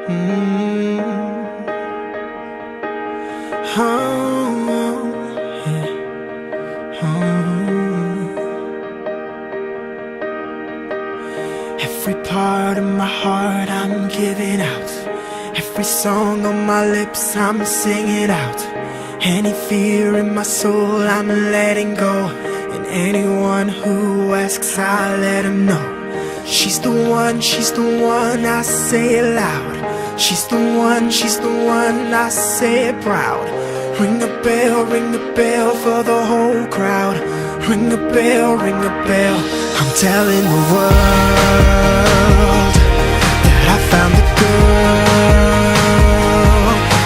Mm. Oh, yeah. Every part of my heart I'm giving out. Every song on my lips I'm singing out. Any fear in my soul I'm letting go. And anyone who asks I let them know. She's the one, I say it loud. She's the one, I say it proud. Ring a bell for the whole crowd. Ring a bell, I'm telling the world that I found the girl,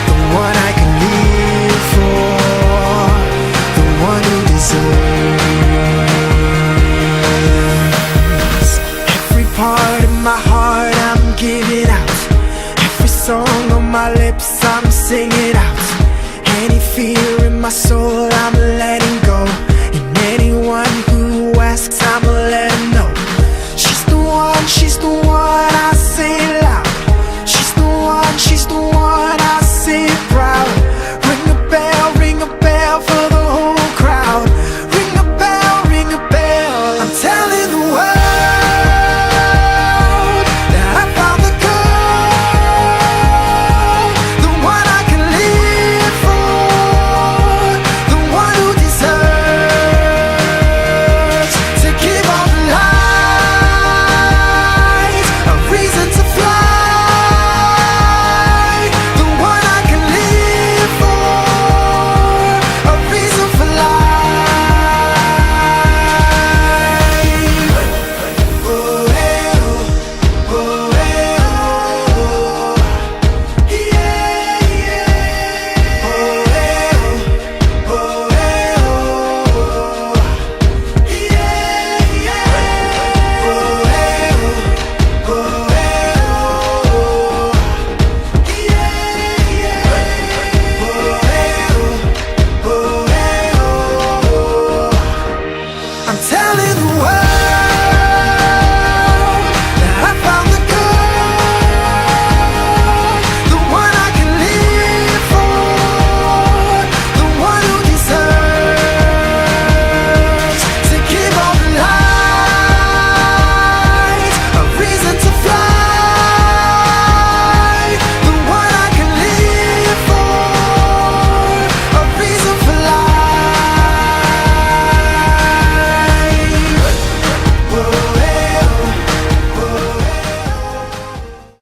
the one I can live for, the one who deserves. Every part of my heart I'm giving out. Every song on my lips I'm singing out. Any fear in my soul I'm